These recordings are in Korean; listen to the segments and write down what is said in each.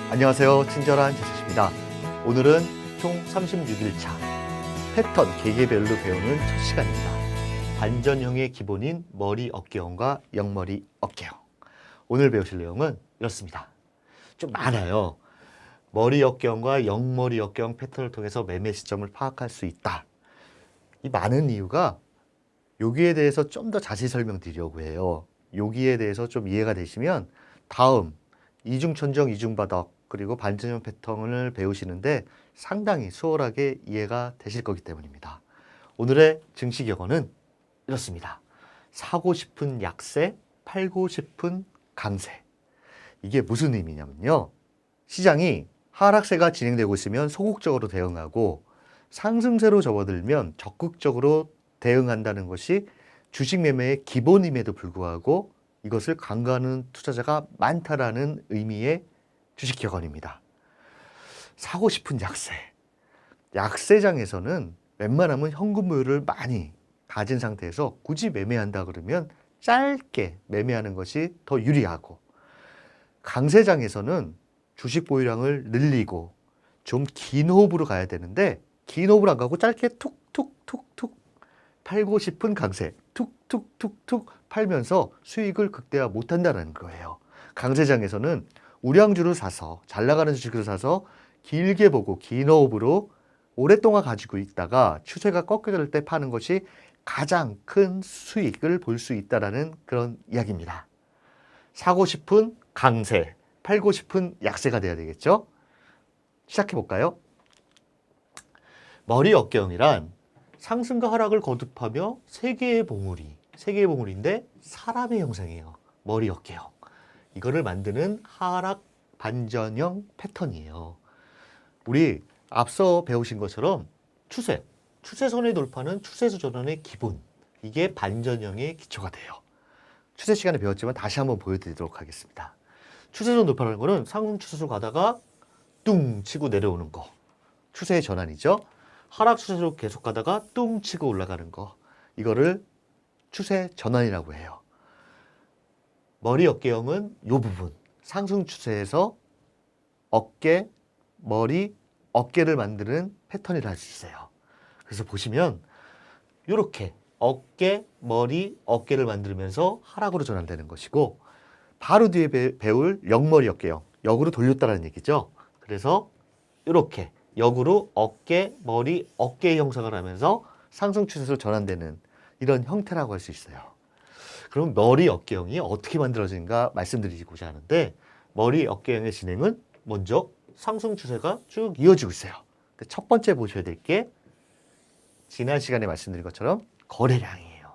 안녕하세요. 친절한 제수입니다. 오늘은 총 36일차 패턴 개개별로 배우는 첫 시간입니다. 반전형의 기본인 머리 어깨형과 옆머리 어깨형. 오늘 배우실 내용은 이렇습니다. 좀 많아요. 머리 어깨형과 옆머리 어깨형 패턴을 통해서 매매 시점을 파악할 수 있다. 이 많은 이유가 여기에 대해서 좀 더 자세히 설명드리려고 해요. 여기에 대해서 좀 이해가 되시면 다음 이중천정, 이중바닥 그리고 반전형 패턴을 배우시는데 상당히 수월하게 이해가 되실 거기 때문입니다. 오늘의 증식 영어는 이렇습니다. 사고 싶은 약세, 팔고 싶은 강세. 이게 무슨 의미냐면요. 시장이 하락세가 진행되고 있으면 소극적으로 대응하고 상승세로 접어들면 적극적으로 대응한다는 것이 주식 매매의 기본임에도 불구하고 이것을 간과하는 투자자가 많다라는 의미의 주식 격언입니다. 사고 싶은 약세. 약세장에서는 웬만하면 현금 보유를 많이 가진 상태에서 굳이 매매한다 그러면 짧게 매매하는 것이 더 유리하고, 강세장에서는 주식 보유량을 늘리고 좀 긴 호흡으로 가야 되는데 긴 호흡을 안 가고 짧게 툭툭툭툭 팔고 싶은 강세, 툭툭툭툭 팔면서 수익을 극대화 못한다는 거예요. 강세장에서는 우량주를 사서, 잘 나가는 주식을 사서 길게 보고 긴 호흡으로 오랫동안 가지고 있다가 추세가 꺾여질 때 파는 것이 가장 큰 수익을 볼 수 있다는 그런 이야기입니다. 사고 싶은 강세, 팔고 싶은 약세가 돼야 되겠죠? 시작해 볼까요? 머리 어깨형이란 상승과 하락을 거듭하며 세 개의 봉우리인데 사람의 형상이에요. 머리 어깨형. 이거를 만드는 하락 반전형 패턴이에요. 우리 앞서 배우신 것처럼 추세선의 돌파는 추세수 전환의 기본. 이게 반전형의 기초가 돼요. 추세 시간에 배웠지만 다시 한번 보여드리도록 하겠습니다. 추세선 돌파라는 거는 상승 추세로 가다가 뚱 치고 내려오는 거. 추세의 전환이죠. 하락 추세로 계속 가다가 뚱 치고 올라가는 거. 이거를 추세 전환이라고 해요. 머리 어깨형은 이 부분. 상승 추세에서 어깨, 머리, 어깨를 만드는 패턴이라 할 수 있어요. 그래서 보시면 이렇게 어깨, 머리, 어깨를 만들면서 하락으로 전환되는 것이고, 바로 뒤에 배울 역머리 어깨형, 역으로 돌렸다는 얘기죠. 그래서 이렇게 역으로 어깨, 머리, 어깨의 형상을 하면서 상승 추세로 전환되는 이런 형태라고 할 수 있어요. 그럼 머리 어깨형이 어떻게 만들어지는가 말씀드리고자 하는데, 머리 어깨형의 진행은 먼저 상승 추세가 쭉 이어지고 있어요. 첫 번째 보셔야 될 게 지난 시간에 말씀드린 것처럼 거래량이에요.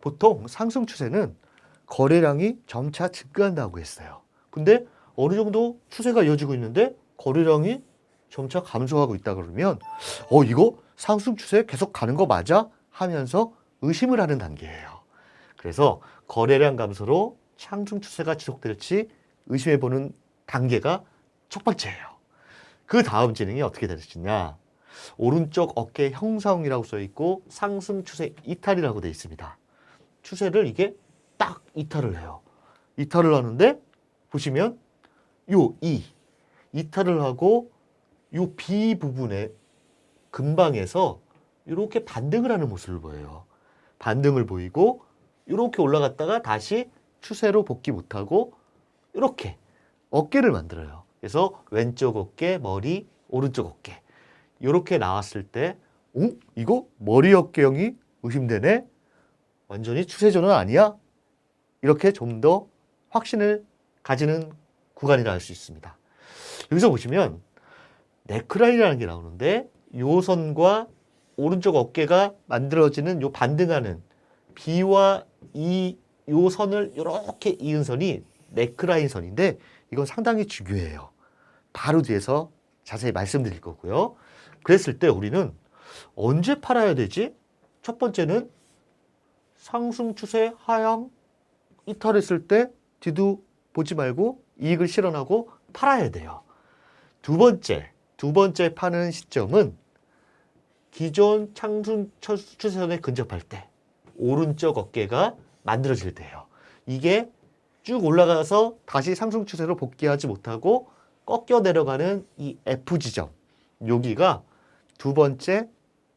보통 상승 추세는 거래량이 점차 증가한다고 했어요. 근데 어느 정도 추세가 이어지고 있는데 거래량이 점차 감소하고 있다 그러면 이거 상승 추세 계속 가는 거 맞아? 하면서 의심을 하는 단계예요. 그래서 거래량 감소로 상승 추세가 지속될지 의심해보는 단계가 첫 번째예요. 그 다음 진행이 어떻게 되느냐. 오른쪽 어깨 형성이라고 써 있고 상승 추세 이탈이라고 되어 있습니다. 추세를 이게 딱 이탈을 해요. 이탈을 하는데 보시면 이탈을 하고 요 B 부분의 근방에서 이렇게 반등을 하는 모습을 보여요. 반등을 보이고 이렇게 올라갔다가 다시 추세로 복귀 못하고 이렇게 어깨를 만들어요. 그래서 왼쪽 어깨, 머리, 오른쪽 어깨 이렇게 나왔을 때 이거 머리 어깨형이 의심되네? 완전히 추세 전환 아니야? 이렇게 좀 더 확신을 가지는 구간이라 할 수 있습니다. 여기서 보시면 네크라인이라는 게 나오는데 요 선과 오른쪽 어깨가 만들어지는 요 반등하는 B와 요 선을 이렇게 이은 선이 네크라인 선인데 이건 상당히 중요해요. 바로 뒤에서 자세히 말씀드릴 거고요. 그랬을 때 우리는 언제 팔아야 되지? 첫 번째는 상승 추세 하향 이탈했을 때 뒤도 보지 말고 이익을 실현하고 팔아야 돼요. 두 번째 파는 시점은 기존 상승 추세선에 근접할 때 오른쪽 어깨가 만들어질 때예요. 이게 쭉 올라가서 다시 상승 추세로 복귀하지 못하고 꺾여 내려가는 이 F 지점, 여기가 두 번째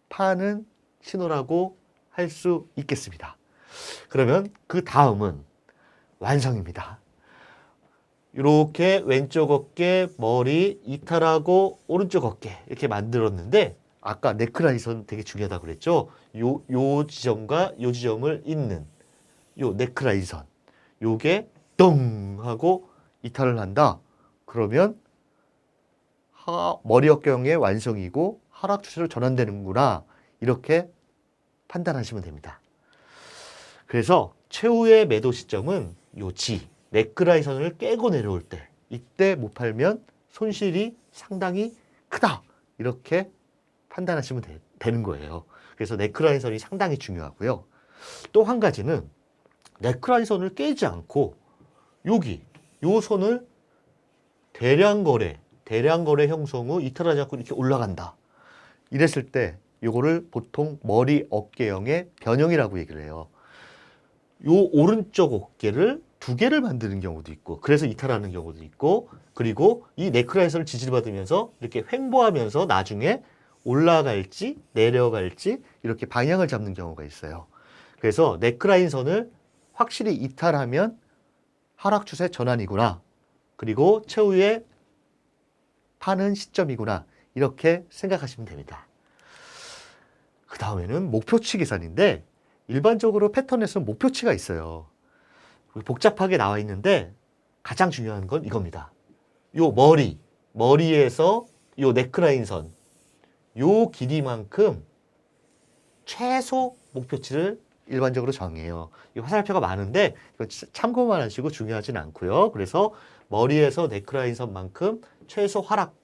파는 신호라고 할 수 있겠습니다. 그러면 그 다음은 완성입니다. 이렇게 왼쪽 어깨, 머리 이탈하고 오른쪽 어깨 이렇게 만들었는데 아까 네크라인선 되게 중요하다고 그랬죠. 요 지점과 요 지점을 잇는 요 네크라인선, 요게 덩 하고 이탈을 한다. 그러면 머리 어깨형의 완성이고 하락 추세로 전환되는구나. 이렇게 판단하시면 됩니다. 그래서 최후의 매도 시점은 요 G, 네크라인선을 깨고 내려올 때, 이때 못 팔면 손실이 상당히 크다. 이렇게 판단하시면 되는 거예요. 그래서 네크라인선이 상당히 중요하고요. 또 한 가지는 네크라인선을 깨지 않고 여기 요 선을 대량 거래 형성 후 이탈하지 않고 이렇게 올라간다. 이랬을 때 요거를 보통 머리 어깨형의 변형이라고 얘기를 해요. 요 오른쪽 어깨를 두 개를 만드는 경우도 있고, 그래서 이탈하는 경우도 있고, 그리고 이 네크라인선을 지지를 받으면서 이렇게 횡보하면서 나중에 올라갈지 내려갈지 이렇게 방향을 잡는 경우가 있어요. 그래서 네크라인선을 확실히 이탈하면 하락 추세 전환이구나. 그리고 최후의 파는 시점이구나. 이렇게 생각하시면 됩니다. 그 다음에는 목표치 계산인데 일반적으로 패턴에서는 목표치가 있어요. 복잡하게 나와 있는데 가장 중요한 건 이겁니다. 요 머리에서 요 네크라인선, 요 길이만큼 최소 목표치를 일반적으로 정해요. 이 화살표가 많은데 이거 참고만 하시고 중요하진 않고요. 그래서 머리에서 네크라인선만큼 최소 하락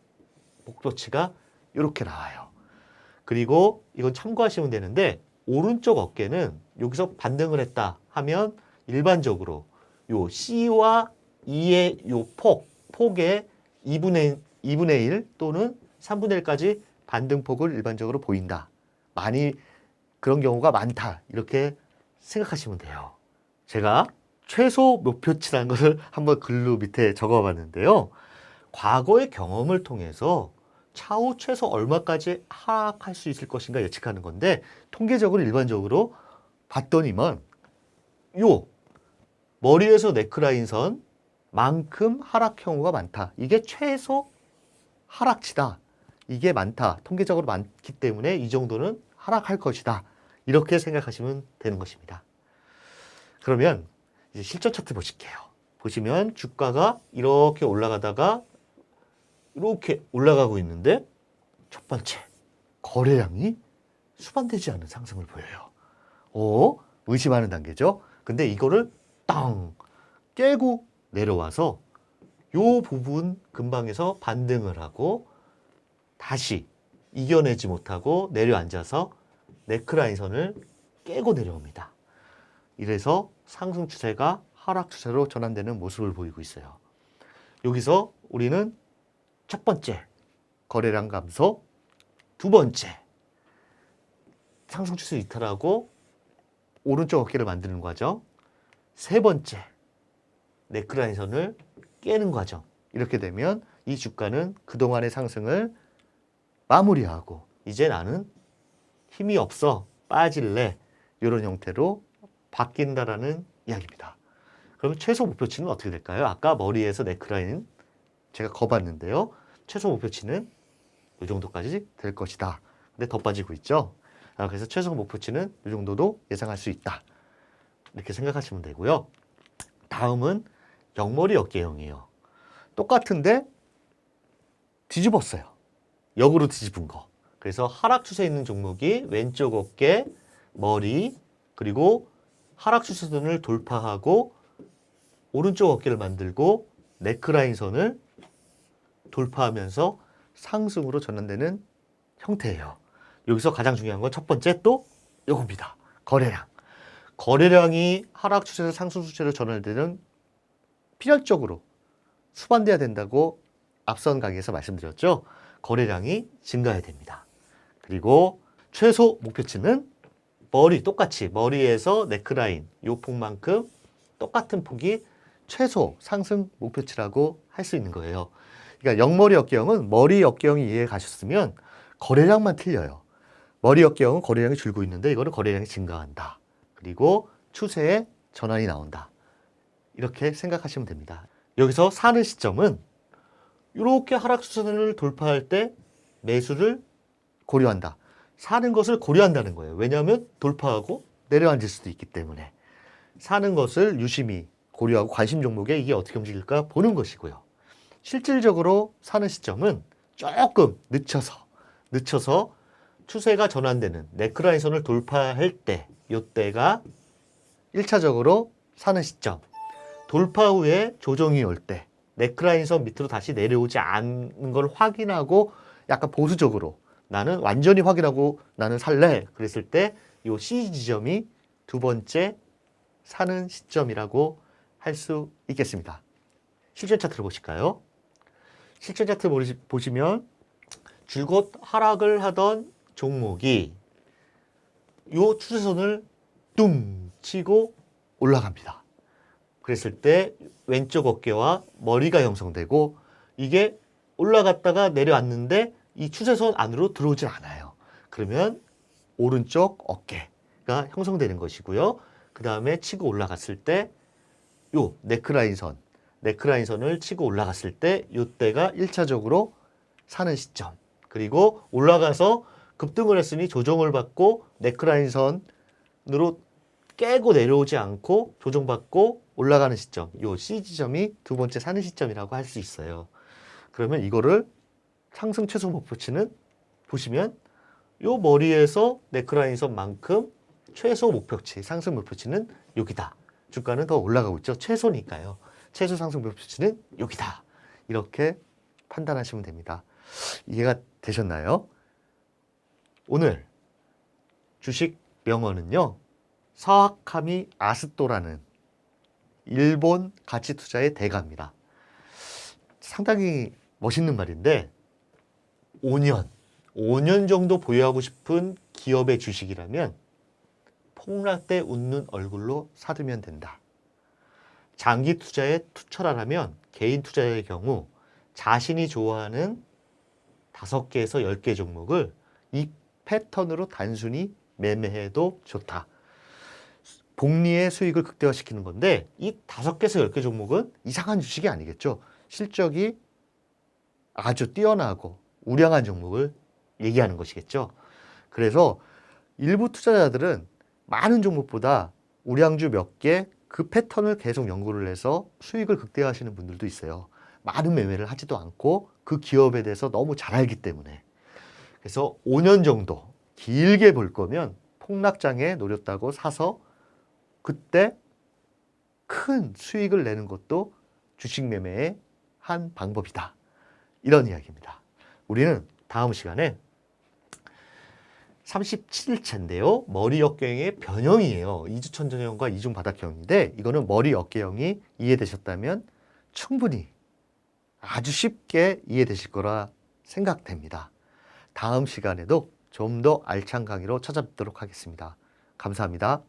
목표치가 이렇게 나와요. 그리고 이건 참고하시면 되는데 오른쪽 어깨는 여기서 반등을 했다 하면 일반적으로 요 C와 E의 요 폭의 2분의 1 또는 3분의 1까지 반등폭을 일반적으로 보인다. 많이 그런 경우가 많다. 이렇게 생각하시면 돼요. 제가 최소 목표치라는 것을 한번 글로 밑에 적어봤는데요. 과거의 경험을 통해서 차후 최소 얼마까지 하락할 수 있을 것인가 예측하는 건데 통계적으로 일반적으로 봤더니만 요 머리에서 네크라인선만큼 하락 경우가 많다. 이게 최소 하락치다. 이게 많다. 통계적으로 많기 때문에 이 정도는 하락할 것이다. 이렇게 생각하시면 되는 것입니다. 그러면 이제 실전 차트 보실게요. 보시면 주가가 이렇게 올라가다가 이렇게 올라가고 있는데 첫 번째 거래량이 수반되지 않는 상승을 보여요. 의심하는 단계죠. 근데 이거를 땅 깨고 내려와서 요 부분 근방에서 반등을 하고 다시 이겨내지 못하고 내려앉아서 네크라인선을 깨고 내려옵니다. 이래서 상승 추세가 하락 추세로 전환되는 모습을 보이고 있어요. 여기서 우리는 첫 번째 거래량 감소, 두 번째 상승 추세 이탈하고 오른쪽 어깨를 만드는 과정, 세 번째 네크라인선을 깨는 과정. 이렇게 되면 이 주가는 그동안의 상승을 마무리하고 이제 나는 힘이 없어 빠질래 이런 형태로 바뀐다라는 이야기입니다. 그럼 최소 목표치는 어떻게 될까요? 아까 머리에서 네크라인 제가 거봤는데요. 최소 목표치는 이 정도까지 될 것이다. 근데 더 빠지고 있죠. 그래서 최소 목표치는 이 정도도 예상할 수 있다. 이렇게 생각하시면 되고요. 다음은 역머리 어깨형이에요. 똑같은데 뒤집었어요. 역으로 뒤집은 거. 그래서 하락 추세에 있는 종목이 왼쪽 어깨, 머리, 그리고 하락 추세선을 돌파하고 오른쪽 어깨를 만들고 네크라인 선을 돌파하면서 상승으로 전환되는 형태예요. 여기서 가장 중요한 건 첫 번째 또 요겁니다. 거래량. 거래량이 하락 추세에서 상승 추세로 전환되는 필연적으로 수반돼야 된다고 앞선 강의에서 말씀드렸죠. 거래량이 증가해야 됩니다. 그리고 최소 목표치는 똑같이 머리에서 네크라인 요 폭만큼 똑같은 폭이 최소 상승 목표치라고 할 수 있는 거예요. 그러니까 영머리 역경은 머리 역경이 이해 가셨으면 거래량만 틀려요. 머리 역경은 거래량이 줄고 있는데 이거는 거래량이 증가한다. 그리고 추세에 전환이 나온다. 이렇게 생각하시면 됩니다. 여기서 사는 시점은 이렇게 하락 추세선을 돌파할 때 매수를 고려한다. 사는 것을 고려한다는 거예요. 왜냐하면 돌파하고 내려앉을 수도 있기 때문에 사는 것을 유심히 고려하고 관심 종목에 이게 어떻게 움직일까 보는 것이고요. 실질적으로 사는 시점은 조금 늦춰서 추세가 전환되는 네크라인 선을 돌파할 때 이때가 1차적으로 사는 시점. 돌파 후에 조정이 올 때 네크라인 선 밑으로 다시 내려오지 않는 걸 확인하고 약간 보수적으로 나는 완전히 확인하고 나는 살래 그랬을 때 이 C 지점이 두 번째 사는 시점이라고 할 수 있겠습니다. 실전 차트를 보실까요? 실전 차트 보시면 줄곧 하락을 하던 종목이 이 추세선을 뚱 치고 올라갑니다. 그랬을 때 왼쪽 어깨와 머리가 형성되고 이게 올라갔다가 내려왔는데 이 추세선 안으로 들어오질 않아요. 그러면 오른쪽 어깨가 형성되는 것이고요. 그 다음에 치고 올라갔을 때 요 네크라인 선을 치고 올라갔을 때 이때가 1차적으로 사는 시점. 그리고 올라가서 급등을 했으니 조정을 받고 네크라인 선으로 깨고 내려오지 않고 조정받고 올라가는 시점. 요 C 지점이 두 번째 사는 시점이라고 할 수 있어요. 그러면 이거를 상승 최소 목표치는 보시면 요 머리에서 네크라인 선만큼 최소 목표치, 상승 목표치는 여기다. 주가는 더 올라가고 있죠. 최소니까요. 최소 상승 목표치는 여기다. 이렇게 판단하시면 됩니다. 이해가 되셨나요? 오늘 주식 명언은요. 사와카미 아스토라는 일본 가치 투자의 대가입니다. 상당히 멋있는 말인데 5년 정도 보유하고 싶은 기업의 주식이라면 폭락 때 웃는 얼굴로 사두면 된다. 장기 투자에 투철하라면 개인 투자의 경우 자신이 좋아하는 5개에서 10개 종목을 이 패턴으로 단순히 매매해도 좋다. 복리의 수익을 극대화시키는 건데 이 5개에서 10개 종목은 이상한 주식이 아니겠죠. 실적이 아주 뛰어나고 우량한 종목을 얘기하는 것이겠죠. 그래서 일부 투자자들은 많은 종목보다 우량주 몇 개 그 패턴을 계속 연구를 해서 수익을 극대화하시는 분들도 있어요. 많은 매매를 하지도 않고 그 기업에 대해서 너무 잘 알기 때문에. 그래서 5년 정도 길게 볼 거면 폭락장에 노렸다고 사서 그때 큰 수익을 내는 것도 주식 매매의 한 방법이다. 이런 이야기입니다. 우리는 다음 시간에 37일차인데요. 머리 역경의 변형이에요. 이주천전형과 이중바닥형인데 이거는 머리 어깨형이 이해되셨다면 충분히 아주 쉽게 이해되실 거라 생각됩니다. 다음 시간에도 좀 더 알찬 강의로 찾아뵙도록 하겠습니다. 감사합니다.